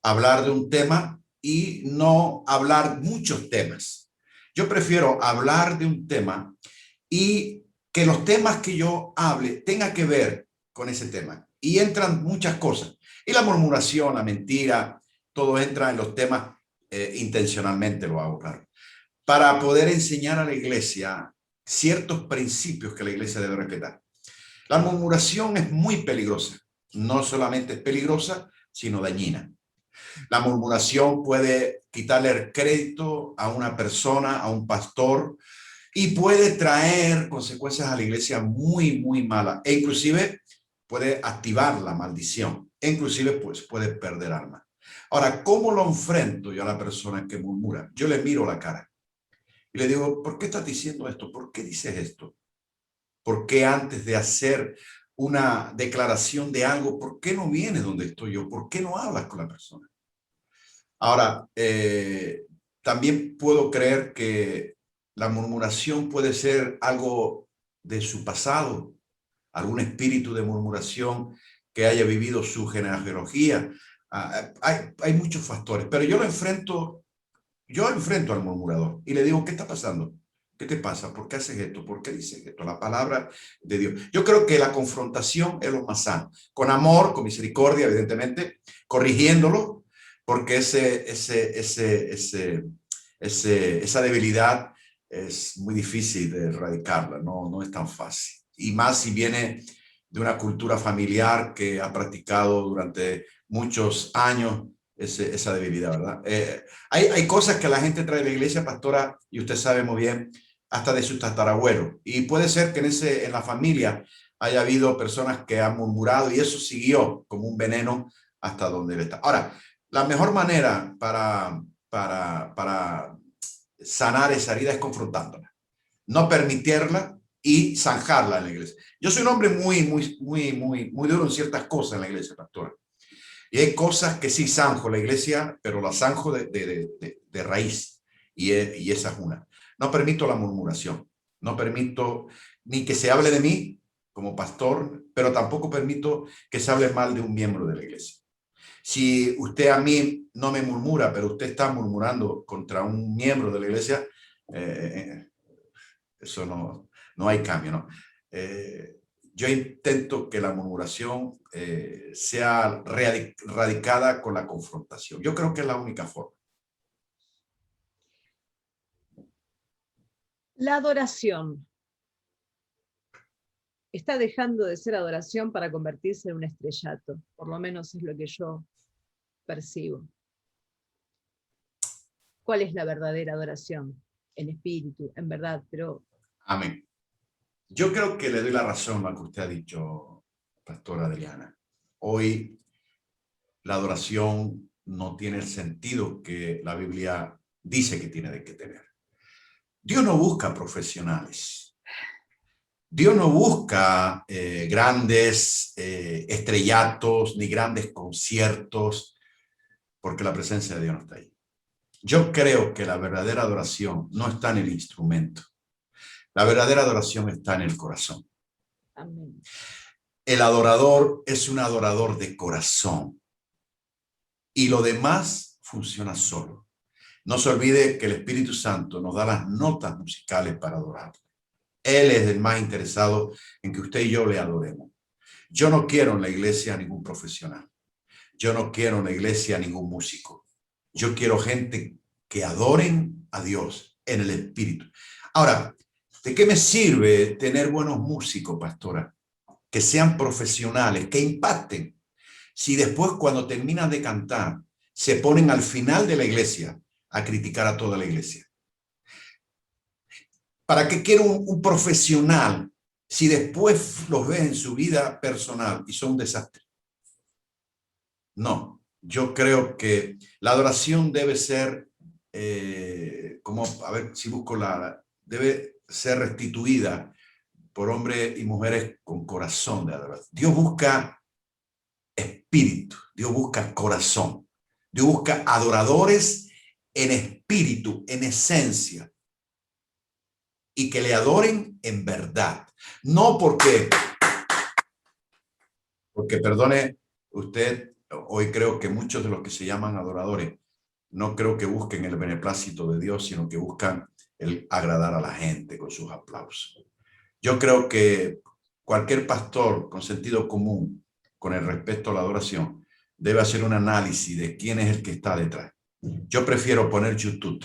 Hablar de un tema y no hablar muchos temas. Yo prefiero hablar de un tema y que los temas que yo hable tengan que ver con ese tema. Y entran muchas cosas. Y la murmuración, la mentira, todo entra en los temas intencionalmente, lo hago, claro. Para poder enseñar a la iglesia ciertos principios que la iglesia debe respetar. La murmuración es muy peligrosa. No solamente es peligrosa, sino dañina. La murmuración puede quitarle el crédito a una persona, a un pastor, y puede traer consecuencias a la iglesia muy, muy malas. E inclusive puede activar la maldición. E inclusive pues, puede perder alma. Ahora, ¿cómo lo enfrento yo a la persona que murmura? Yo le miro la cara y le digo, ¿por qué estás diciendo esto? ¿Por qué dices esto? ¿Por qué antes de hacer una declaración de algo, por qué no vienes donde estoy yo? ¿Por qué no hablas con la persona? Ahora, también puedo creer que la murmuración puede ser algo de su pasado, algún espíritu de murmuración que haya vivido su genealogía. Hay muchos factores, pero yo enfrento al murmurador y le digo, ¿qué está pasando? ¿Qué te pasa? ¿Por qué haces esto? ¿Por qué dices esto? La palabra de Dios. Yo creo que la confrontación es lo más sano. Con amor, con misericordia, evidentemente, corrigiéndolo, porque esa debilidad es muy difícil de erradicarla, no es tan fácil. Y más si viene de una cultura familiar que ha practicado durante muchos años esa debilidad, ¿verdad? Hay cosas que la gente trae de la iglesia, pastora, y usted sabe muy bien, hasta de su tatarabuelo. Y puede ser que en la familia haya habido personas que han murmurado y eso siguió como un veneno hasta donde él está. Ahora, la mejor manera para sanar esa herida es confrontándola, no permitirla y zanjarla en la iglesia. Yo soy un hombre muy duro en ciertas cosas en la iglesia, pastora. Y hay cosas que sí zanjo la iglesia, pero la zanjo de raíz. Y esa es una. No permito la murmuración. No permito ni que se hable de mí como pastor, pero tampoco permito que se hable mal de un miembro de la iglesia. Si usted a mí no me murmura, pero usted está murmurando contra un miembro de la iglesia, eso no hay cambio, ¿no? Yo intento que la murmuración sea radicada con la confrontación. Yo creo que es la única forma. La adoración. Está dejando de ser adoración para convertirse en un estrellato. Por lo menos es lo que yo percibo. ¿Cuál es la verdadera adoración? En espíritu, en verdad, pero... Amén. Yo creo que le doy la razón a lo que usted ha dicho, pastora Adriana. Hoy la adoración no tiene el sentido que la Biblia dice que tiene que tener. Dios no busca profesionales. Dios no busca grandes estrellatos ni grandes conciertos, porque la presencia de Dios no está ahí. Yo creo que la verdadera adoración no está en el instrumento. La verdadera adoración está en el corazón. Amén. El adorador es un adorador de corazón y lo demás funciona solo. No se olvide que el Espíritu Santo nos da las notas musicales para adorar. Él es el más interesado en que usted y yo le adoremos. Yo no quiero en la iglesia ningún profesional. Yo no quiero en la iglesia ningún músico. Yo quiero gente que adoren a Dios en el espíritu. Ahora, ¿de qué me sirve tener buenos músicos, pastora? Que sean profesionales, que impacten. Si después cuando terminan de cantar se ponen al final de la iglesia a criticar a toda la iglesia. ¿Para qué quiero un profesional si después los ves en su vida personal y son un desastre? No, yo creo que la adoración debe ser, a ver si busco debe ser restituida por hombres y mujeres con corazón de adoración. Dios busca espíritu, Dios busca corazón, Dios busca adoradores en espíritu, en esencia, y que le adoren en verdad. No porque perdone usted, hoy creo que muchos de los que se llaman adoradores no creo que busquen el beneplácito de Dios, sino que buscan el agradar a la gente con sus aplausos. Yo creo que cualquier pastor con sentido común, con el respeto a la adoración, debe hacer un análisis de quién es el que está detrás. Yo prefiero poner YouTube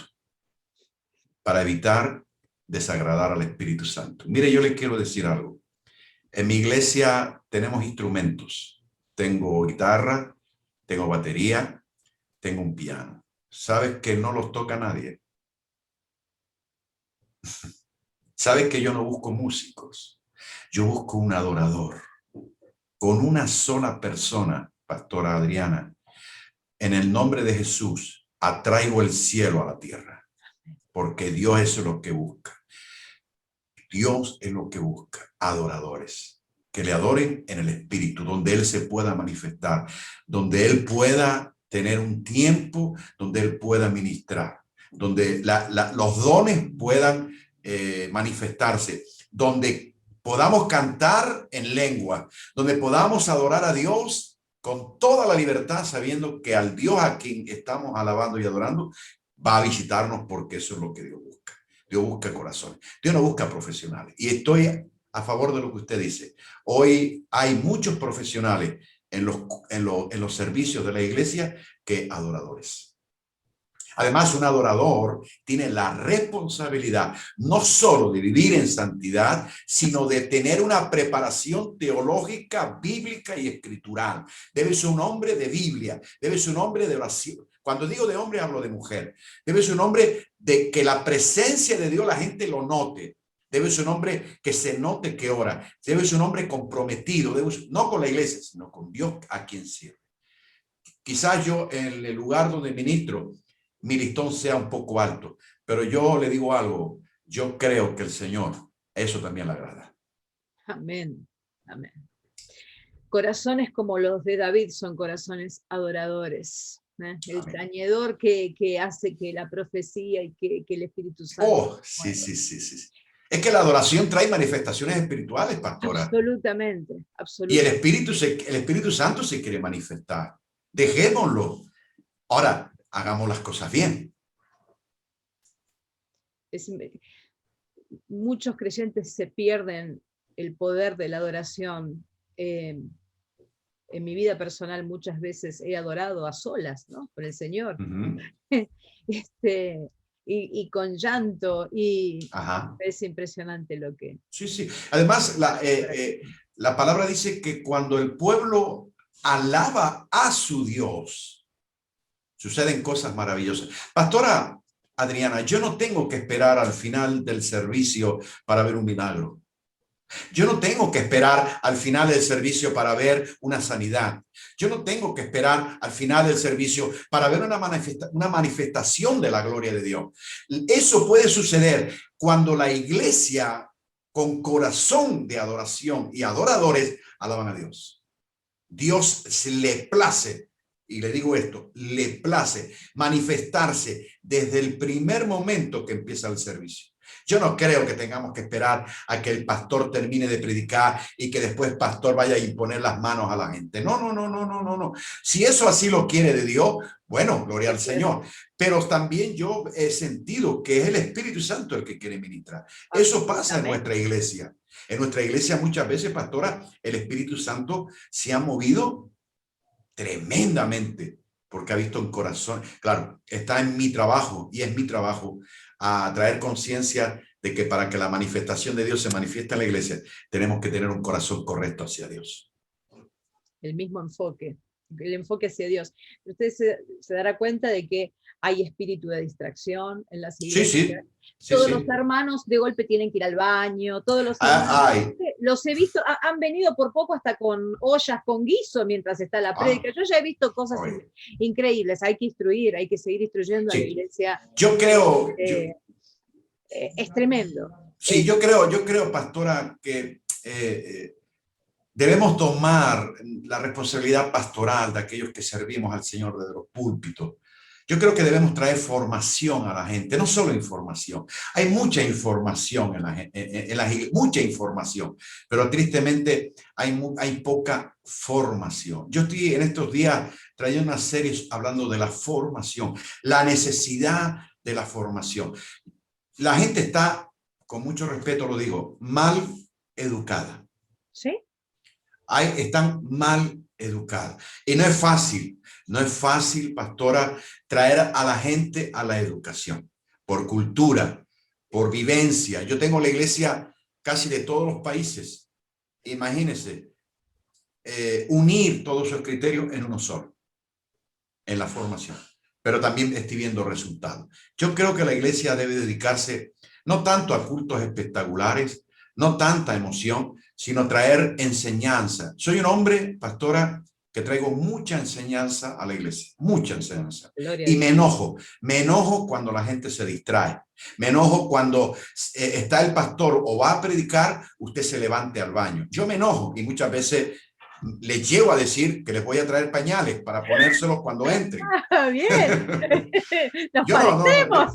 para evitar desagradar al Espíritu Santo. Mire, yo le quiero decir algo. En mi iglesia tenemos instrumentos. Tengo guitarra, tengo batería, tengo un piano. ¿Sabes que no los toca nadie? ¿Sabes que yo no busco músicos? Yo busco un adorador. Con una sola persona, pastora Adriana, en el nombre de Jesús, atraigo el cielo a la tierra. Porque Dios es lo que busca. Dios es lo que busca, adoradores, que le adoren en el espíritu, donde Él se pueda manifestar, donde Él pueda tener un tiempo, donde Él pueda ministrar, donde los dones puedan manifestarse, donde podamos cantar en lengua, donde podamos adorar a Dios con toda la libertad, sabiendo que al Dios a quien estamos alabando y adorando va a visitarnos, porque eso es lo que Dios busca. Dios busca corazones. Dios no busca profesionales. Y estoy a favor de lo que usted dice. Hoy hay muchos profesionales en los servicios de la iglesia que adoradores. Además, un adorador tiene la responsabilidad no solo de vivir en santidad, sino de tener una preparación teológica, bíblica y escritural. Debe ser un hombre de Biblia, debe ser un hombre de oración. Cuando digo de hombre, hablo de mujer. Debe ser un hombre de que la presencia de Dios la gente lo note. Debe ser un hombre que se note que ora. Debe ser un hombre comprometido, no con la iglesia, sino con Dios a quien sirve. Quizás yo en el lugar donde ministro, mi listón sea un poco alto, pero yo le digo algo, yo creo que el Señor eso también le agrada. Amén, amén. Corazones como los de David son corazones adoradores. El tañedor que hace que la profecía y que el Espíritu Santo... Oh, sí. Es que la adoración trae manifestaciones espirituales, pastora. Absolutamente. Y el Espíritu Santo se quiere manifestar. Dejémoslo. Ahora, hagamos las cosas bien. Muchos creyentes se pierden el poder de la adoración. En mi vida personal muchas veces he adorado a solas, ¿no? Por el Señor. Y con llanto, y es impresionante lo que... Sí. Además, la palabra dice que cuando el pueblo alaba a su Dios, suceden cosas maravillosas. Pastora Adriana, yo no tengo que esperar al final del servicio para ver un milagro. Yo no tengo que esperar al final del servicio para ver una sanidad. Yo no tengo que esperar al final del servicio para ver una manifestación de la gloria de Dios. Eso puede suceder cuando la iglesia, con corazón de adoración y adoradores, alaban a Dios. Dios se le place, y le digo esto, le place manifestarse desde el primer momento que empieza el servicio. Yo no creo que tengamos que esperar a que el pastor termine de predicar y que después el pastor vaya a imponer las manos a la gente. No. Si eso así lo quiere de Dios, bueno, gloria al Señor. Pero también yo he sentido que es el Espíritu Santo el que quiere ministrar. Eso pasa en nuestra iglesia. En nuestra iglesia muchas veces, pastora, el Espíritu Santo se ha movido tremendamente porque ha visto en corazón. Claro, está en mi trabajo y es mi trabajo a traer conciencia de que para que la manifestación de Dios se manifieste en la iglesia, tenemos que tener un corazón correcto hacia Dios. El mismo enfoque, el enfoque hacia Dios. Usted se dará cuenta de que hay espíritu de distracción en las iglesias. Sí, todos los hermanos de golpe tienen que ir al baño, todos los hermanos, los he visto, han venido por poco hasta con ollas con guiso mientras está la prédica. Yo ya he visto cosas increíbles. Hay que instruir, hay que seguir instruyendo a la iglesia. Yo creo... es tremendo. Sí, yo creo, pastora, que debemos tomar la responsabilidad pastoral de aquellos que servimos al Señor desde los púlpitos. Yo creo que debemos traer formación a la gente, no solo información. Hay mucha información mucha información, pero tristemente hay poca formación. Yo estoy en estos días trayendo una serie hablando de la formación, la necesidad de la formación. La gente está, con mucho respeto lo digo, mal educada. ¿Sí? Están mal educadas. Y no es fácil, pastora, traer a la gente a la educación, por cultura, por vivencia. Yo tengo la iglesia casi de todos los países. Imagínense, unir todos esos criterios en uno solo, en la formación. Pero también estoy viendo resultados. Yo creo que la iglesia debe dedicarse no tanto a cultos espectaculares, no tanta emoción, sino traer enseñanza. Soy un hombre, pastora, que traigo mucha enseñanza a la iglesia, mucha enseñanza. Y me enojo cuando la gente se distrae. Me enojo cuando está el pastor o va a predicar, usted se levante al baño. Yo me enojo y muchas veces les llevo a decir que les voy a traer pañales para ponérselos cuando entren. Bien. Nos parecemos,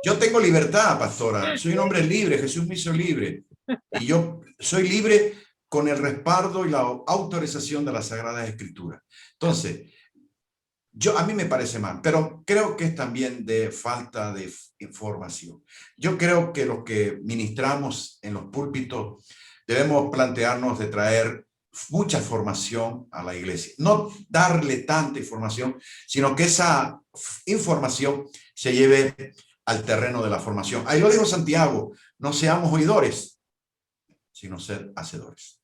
yo tengo libertad, pastora. Soy un hombre libre. Jesús me hizo libre. Y yo soy libre con el respaldo y la autorización de las Sagradas Escrituras. Entonces, a mí me parece mal, pero creo que es también de falta de información. Yo creo que los que ministramos en los púlpitos debemos plantearnos de traer mucha formación a la iglesia. No darle tanta información, sino que esa información se lleve al terreno de la formación. Ahí lo dijo Santiago, no seamos oidores, sino ser hacedores.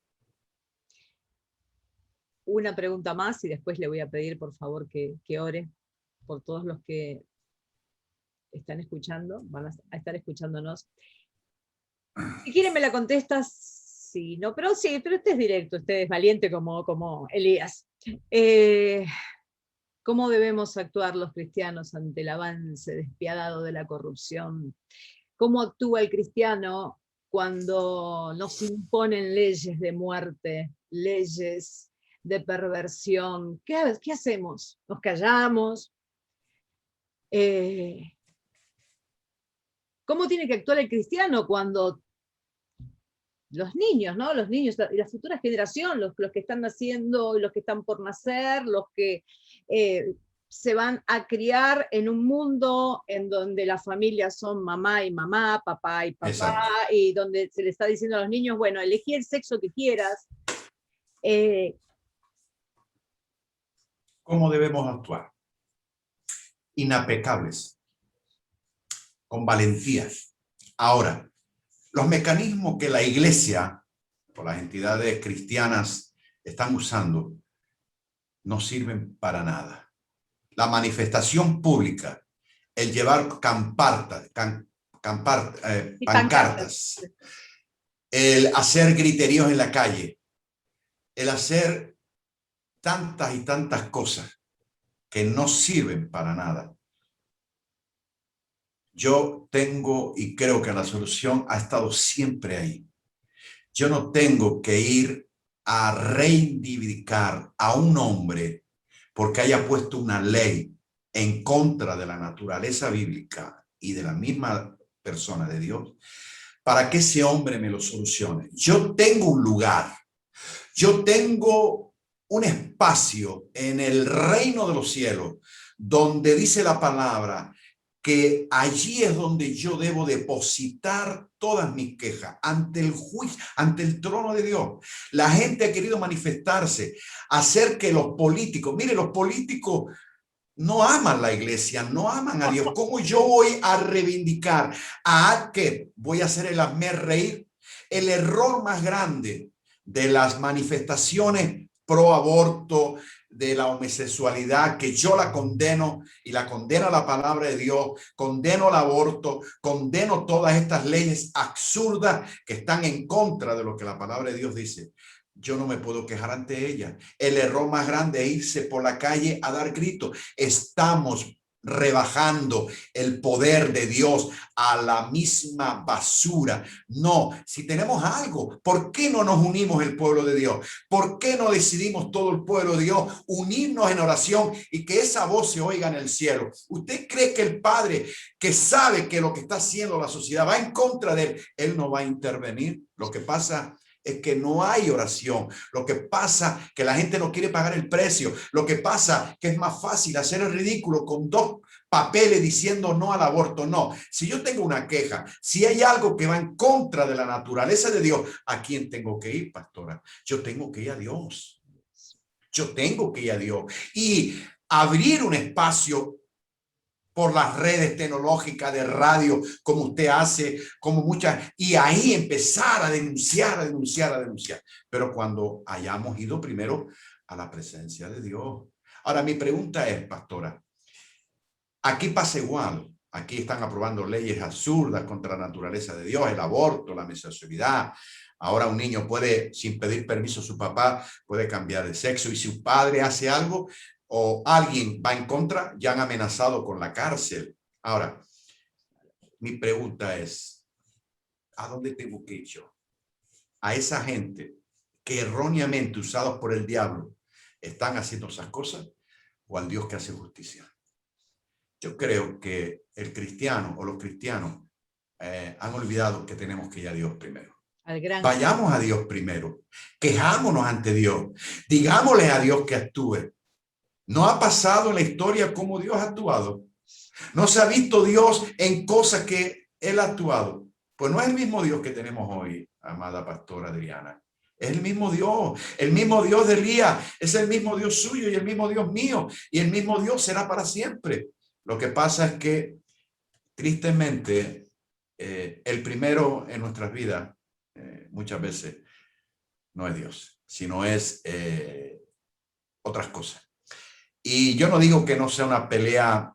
Una pregunta más y después le voy a pedir por favor que ore por todos los que están escuchando, van a estar escuchándonos. Si quieren me la contestas, sí, no, pero sí, pero usted es directo, usted es valiente como Elías. ¿Cómo debemos actuar los cristianos ante el avance despiadado de la corrupción? ¿Cómo actúa el cristiano cuando nos imponen leyes de muerte, leyes de perversión? ¿Qué hacemos? ¿Nos callamos? ¿Cómo tiene que actuar el cristiano cuando los niños, ¿no? Los niños y la futura generación, los que están naciendo, los que están por nacer, los que se van a criar en un mundo en donde las familias son mamá y mamá, papá y papá, exacto, y donde se le está diciendo a los niños, bueno, elegí el sexo que quieras. ¿Cómo debemos actuar? Inapecables, con valentía. Ahora, los mecanismos que la iglesia o las entidades cristianas están usando no sirven para nada. La manifestación pública, el llevar pancartas, el hacer griteríos en la calle, el hacer tantas y tantas cosas que no sirven para nada. Yo tengo y creo que la solución ha estado siempre ahí. Yo no tengo que ir a reivindicar a un hombre porque haya puesto una ley en contra de la naturaleza bíblica y de la misma persona de Dios, para que ese hombre me lo solucione. Yo tengo un lugar, yo tengo un espacio en el reino de los cielos, donde dice la palabra que allí es donde yo debo depositar todas mis quejas ante el juicio, ante el trono de Dios. La gente ha querido manifestarse, hacer que los políticos, mire, los políticos no aman la iglesia, no aman a Dios. ¿Cómo yo voy a reivindicar a que voy a hacer el hazme reír? El error más grande de las manifestaciones pro aborto, de la homosexualidad, que yo la condeno y la condena la palabra de Dios, condeno el aborto, condeno todas estas leyes absurdas que están en contra de lo que la palabra de Dios dice. Yo no me puedo quejar ante ella. El error más grande es irse por la calle a dar gritos. Estamos rebajando el poder de Dios a la misma basura. No, si tenemos algo, ¿por qué no nos unimos el pueblo de Dios? ¿Por qué no decidimos todo el pueblo de Dios unirnos en oración y que esa voz se oiga en el cielo? ¿Usted cree que el Padre, que sabe que lo que está haciendo la sociedad va en contra de él no va a intervenir? Lo que pasa es que no hay oración. Lo que pasa es que la gente no quiere pagar el precio. Lo que pasa es que es más fácil hacer el ridículo con 2 papeles diciendo no al aborto. No, si yo tengo una queja, si hay algo que va en contra de la naturaleza de Dios, ¿a quién tengo que ir, pastora? Yo tengo que ir a Dios. Yo tengo que ir a Dios y abrir un espacio por las redes tecnológicas de radio, como usted hace, como muchas, y ahí empezar a denunciar, a denunciar, a denunciar. Pero cuando hayamos ido primero a la presencia de Dios. Ahora, mi pregunta es, pastora, aquí pasa igual. Aquí están aprobando leyes absurdas contra la naturaleza de Dios, el aborto, la homosexualidad. Ahora un niño puede, sin pedir permiso a su papá, puede cambiar de sexo, y si su padre hace algo, o alguien va en contra, ya han amenazado con la cárcel. Ahora, mi pregunta es, ¿a dónde tengo que ir yo? A esa gente que erróneamente, usados por el diablo, están haciendo esas cosas, o al Dios que hace justicia. Yo creo que el cristiano o los cristianos han olvidado que tenemos que ir a Dios primero. Vayamos a Dios primero, quejámonos ante Dios, digámosle a Dios que actúe. ¿No ha pasado en la historia cómo Dios ha actuado? ¿No se ha visto Dios en cosas que Él ha actuado? Pues no es el mismo Dios que tenemos hoy, amada pastora Adriana. Es el mismo Dios de Elías, es el mismo Dios suyo y el mismo Dios mío, y el mismo Dios será para siempre. Lo que pasa es que, tristemente, el primero en nuestras vidas, muchas veces, no es Dios, sino es otras cosas. Y yo no digo que no sea una pelea,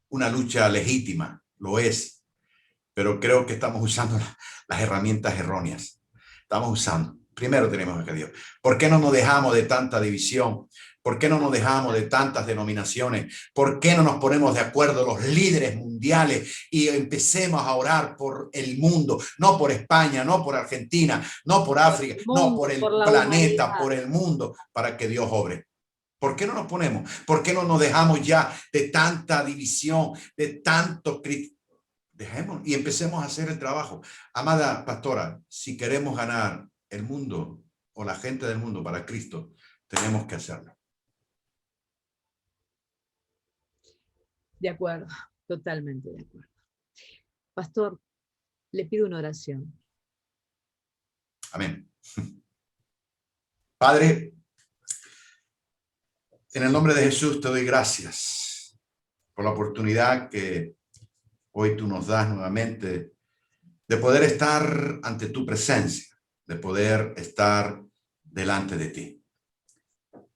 una lucha legítima, lo es, pero creo que estamos usando las herramientas erróneas. Estamos usando, primero tenemos que Dios. ¿Por qué no nos dejamos de tanta división? ¿Por qué no nos dejamos de tantas denominaciones? ¿Por qué no nos ponemos de acuerdo los líderes mundiales y empecemos a orar por el mundo? No por España, no por Argentina, no por África, no por el planeta, por el mundo, para que Dios obre. ¿Por qué no nos ponemos? ¿Por qué no nos dejamos ya de tanta división, de tanto crítico? Dejemos y empecemos a hacer el trabajo. Amada pastora, si queremos ganar el mundo o la gente del mundo para Cristo, tenemos que hacerlo. De acuerdo, totalmente de acuerdo. Pastor, le pido una oración. Amén. Padre, en el nombre de Jesús te doy gracias por la oportunidad que hoy tú nos das nuevamente de poder estar ante tu presencia, de poder estar delante de ti.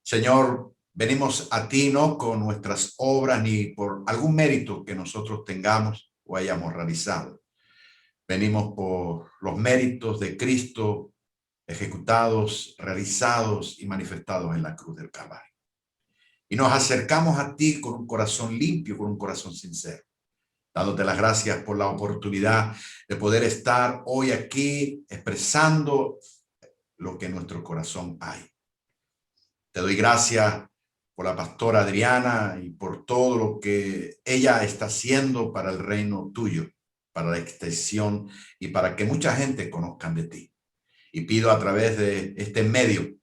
Señor, venimos a ti no con nuestras obras ni por algún mérito que nosotros tengamos o hayamos realizado. Venimos por los méritos de Cristo ejecutados, realizados y manifestados en la cruz del Calvario. Y nos acercamos a ti con un corazón limpio, con un corazón sincero, dándote las gracias por la oportunidad de poder estar hoy aquí expresando lo que en nuestro corazón hay. Te doy gracias por la pastora Adriana y por todo lo que ella está haciendo para el reino tuyo, para la extensión y para que mucha gente conozcan de ti. Y pido a través de este medio,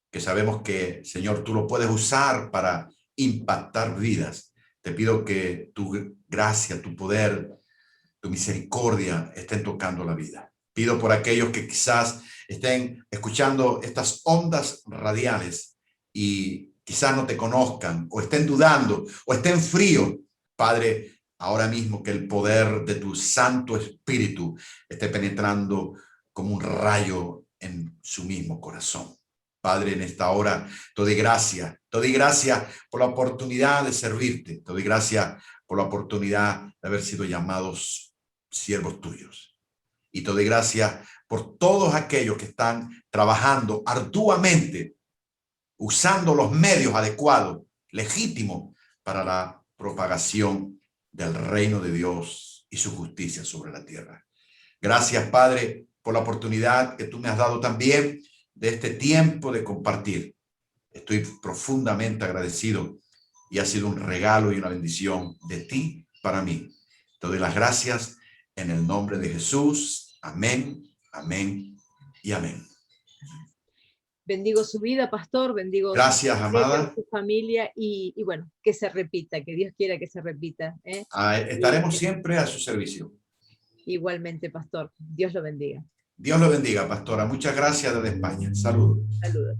que sabemos que, Señor, tú lo puedes usar para impactar vidas. Te pido que tu gracia, tu poder, tu misericordia estén tocando la vida. Pido por aquellos que quizás estén escuchando estas ondas radiales y quizás no te conozcan o estén dudando o estén fríos. Padre, ahora mismo que el poder de tu Santo Espíritu esté penetrando como un rayo en su mismo corazón. Padre, en esta hora te doy gracias por la oportunidad de servirte, te doy gracias por la oportunidad de haber sido llamados siervos tuyos. Y te doy gracias por todos aquellos que están trabajando arduamente, usando los medios adecuados, legítimos, para la propagación del reino de Dios y su justicia sobre la tierra. Gracias, Padre, por la oportunidad que tú me has dado también de este tiempo de compartir. Estoy profundamente agradecido y ha sido un regalo y una bendición de ti para mí. Te doy las gracias en el nombre de Jesús. Amén, amén y amén. Bendigo su vida, pastor, bendigo gracias, amada. Su familia y bueno, que se repita, que Dios quiera que se repita. Estaremos siempre a su servicio. Igualmente, pastor. Dios lo bendiga. Dios lo bendiga, pastora. Muchas gracias desde España. Saludos. Saludos.